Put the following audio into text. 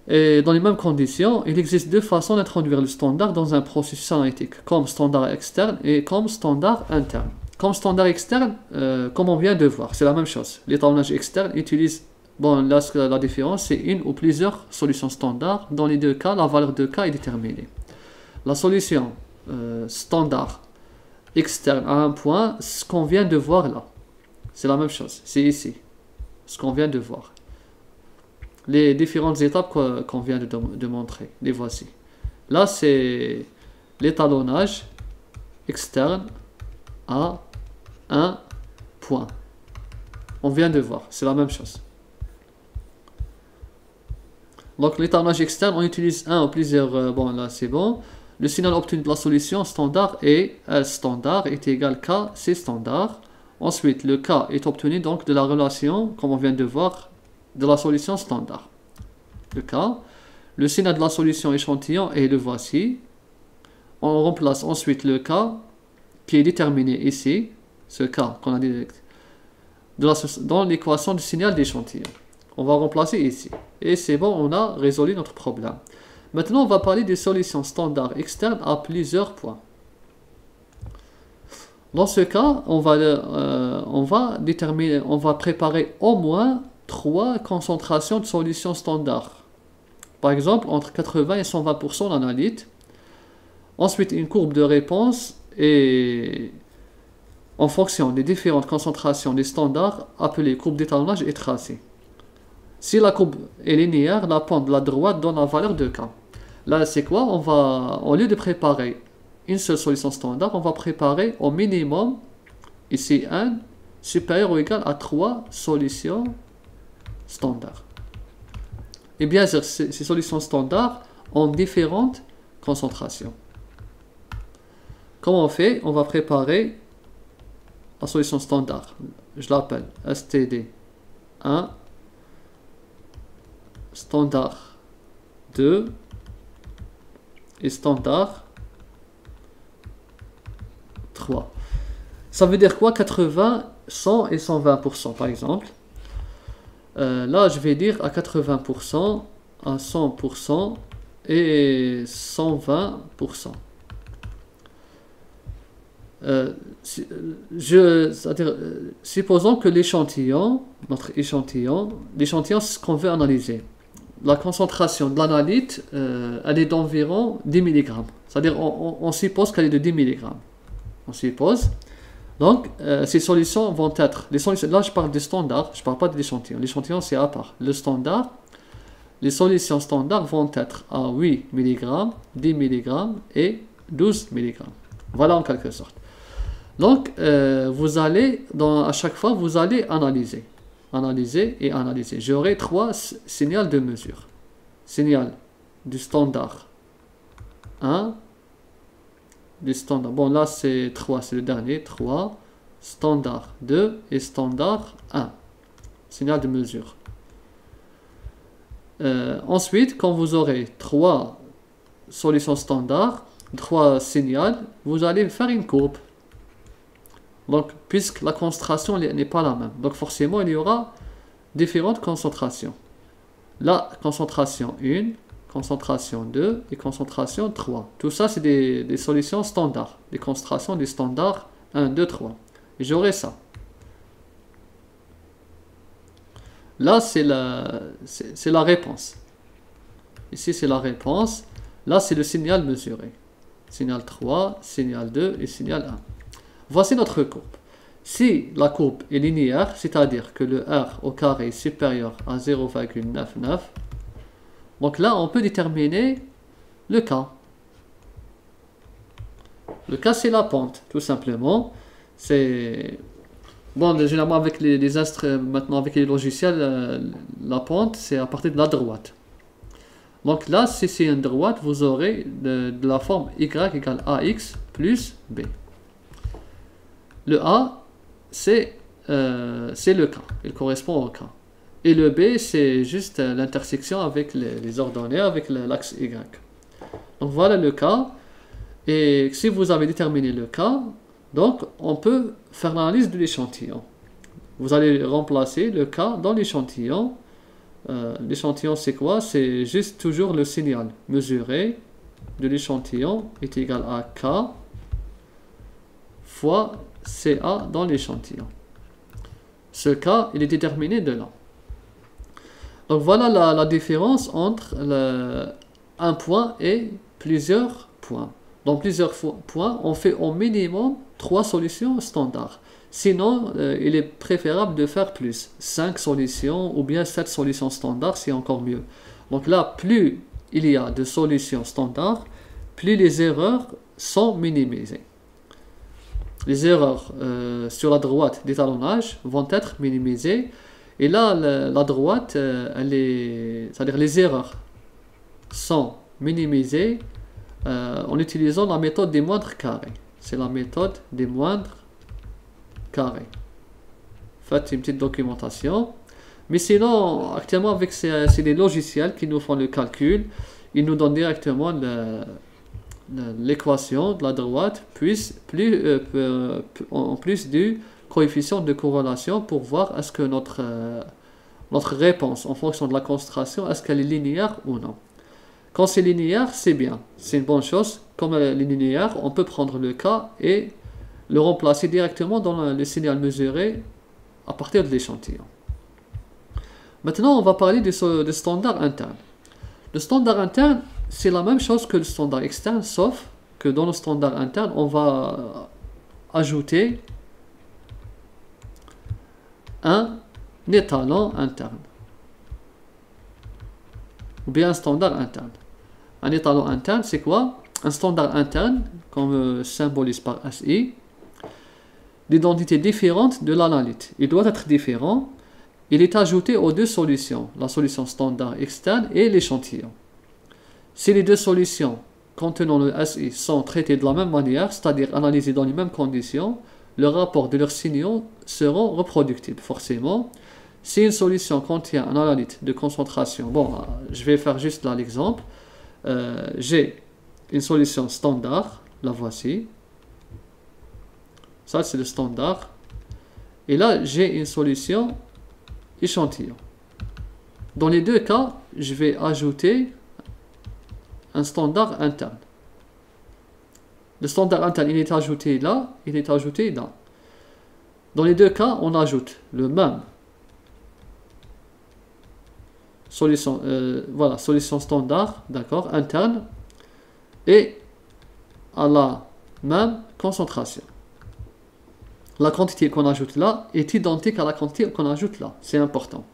Et dans les mêmes conditions, il existe deux façons d'introduire le standard dans un processus analytique, comme standard externe et comme standard interne. Comme standard externe, comme on vient de voir, c'est la même chose. L'étalonnage externe utilise, bon là la différence c'est une ou plusieurs solutions standards. Dans les deux cas, la valeur de k est déterminée. La solution standard externe à un point, ce qu'on vient de voir là, c'est la même chose, c'est ici, ce qu'on vient de voir. Les différentes étapes qu'on vient de montrer, les voici. Là, c'est l'étalonnage externe à un point. On vient de voir, c'est la même chose. Donc, l'étalonnage externe, on utilise un ou plusieurs... bon, là, c'est bon. Le signal obtenu de la solution standard est S standard est égal K, C standard. Ensuite, le K est obtenu donc de la relation, comme on vient de voir, de la solution standard. Le K. Le signal de la solution échantillon et le voici. On remplace ensuite le K qui est déterminé ici, ce K qu'on a dit dans l'équation du signal d'échantillon. On va remplacer ici. Et c'est bon, on a résolu notre problème. Maintenant, on va parler des solutions standards externes à plusieurs points. Dans ce cas, on va préparer au moins 3 concentrations de solutions standards. Par exemple, entre 80 et 120% d'analyte. Ensuite, une courbe de réponse et en fonction des différentes concentrations des standards appelées courbe d'étalonnage est tracée. Si la courbe est linéaire, la pente de la droite donne la valeur de K. Là, c'est quoi? Au lieu de préparer une seule solution standard, on va préparer au minimum, ici 1, supérieur ou égal à 3 solutions standards. Et bien sûr, ces solutions standards ont différentes concentrations. Comment on fait? On va préparer la solution standard. Je l'appelle STD 1, standard 2 et standard 3. Ça veut dire quoi? 80, 100 et 120% par exemple. Là, je vais dire à 80%, à 100% et 120%. Supposons que l'échantillon, notre échantillon, l'échantillon, c'est ce qu'on veut analyser. La concentration de l'analyte, elle est d'environ 10 mg. C'est-à-dire, on suppose qu'elle est de 10 mg. On suppose. Donc, ces solutions vont être... là, je parle du standard, je ne parle pas de l'échantillon. L'échantillon, c'est à part. Le standard, les solutions standards vont être à 8 mg, 10 mg et 12 mg. Voilà en quelque sorte. Donc, à chaque fois, vous allez analyser. Analyser et analyser. J'aurai 3 signaux de mesure. Signal du standard 1, du standard. Bon, là, c'est 3, c'est le dernier. 3, standard 2 et standard 1. Signal de mesure. Ensuite, quand vous aurez 3 solutions standards, 3 signaux, vous allez faire une courbe. Donc, puisque la concentration n'est pas la même. Donc, forcément, il y aura différentes concentrations. La concentration 1, concentration 2 et concentration 3. Tout ça, c'est des solutions standards. Des concentrations des standards 1, 2, 3. Et j'aurai ça. Là, c'est la réponse. Ici, c'est la réponse. Là, c'est le signal mesuré. Signal 3, signal 2 et signal 1. Voici notre courbe. Si la courbe est linéaire, c'est-à-dire que le R au carré est supérieur à 0,99, donc là, on peut déterminer le K. Le K, c'est la pente, tout simplement. C'est... Bon, généralement, avec maintenant, avec les logiciels, la pente, c'est à partir de la droite. Donc là, si c'est une droite, vous aurez de la forme y égale ax plus b. Le A, c'est le K, il correspond au K. Et le B, c'est juste l'intersection avec les ordonnées, avec l'axe Y. Donc voilà le K. Et si vous avez déterminé le K, donc on peut faire l'analyse de l'échantillon. Vous allez remplacer le K dans l'échantillon L'échantillon, c'est quoi? C'est juste toujours le signal mesuré de l'échantillon est égal à K fois CA dans l'échantillon. Ce K, il est déterminé de là. Donc voilà la différence entre un point et plusieurs points. Dans plusieurs points, on fait au minimum 3 solutions standards. Sinon, il est préférable de faire plus. 5 solutions ou bien 7 solutions standards, c'est encore mieux. Donc là, plus il y a de solutions standards, plus les erreurs sont minimisées. Les erreurs sur la droite d'étalonnage vont être minimisées. Et là, la droite, c'est-à-dire les erreurs sont minimisées en utilisant la méthode des moindres carrés. C'est la méthode des moindres carrés. Faites une petite documentation. Mais sinon, actuellement, avec c'est des logiciels qui nous font le calcul. Ils nous donnent directement l'équation de la droite, en plus du coefficient de corrélation pour voir est-ce que notre réponse en fonction de la concentration, est-ce qu'elle est linéaire ou non. Quand c'est linéaire, c'est bien, c'est une bonne chose. Comme elle est linéaire, on peut prendre le cas et le remplacer directement dans le signal mesuré à partir de l'échantillon. Maintenant, on va parler de standard interne. Le standard interne, c'est la même chose que le standard externe, sauf que dans le standard interne, on va ajouter un étalon interne. Ou bien un standard interne. Un étalon interne, c'est quoi? Un standard interne, comme symbolise par SI, d'identité différente de l'analyte. Il doit être différent. Il est ajouté aux deux solutions, la solution standard externe et l'échantillon. Si les deux solutions contenant le SI sont traitées de la même manière, c'est-à-dire analysées dans les mêmes conditions, le rapport de leurs signaux seront reproductibles, forcément. Si une solution contient un analyte de concentration, bon, je vais faire juste là l'exemple. J'ai une solution standard, la voici. Ça, c'est le standard. Et là, j'ai une solution échantillon. Dans les deux cas, je vais ajouter un standard interne. Le standard interne, il est ajouté là, il est ajouté là. Dans les deux cas, on ajoute le même solution, voilà, solution standard, d'accord, interne, et à la même concentration. La quantité qu'on ajoute là est identique à la quantité qu'on ajoute là. C'est important.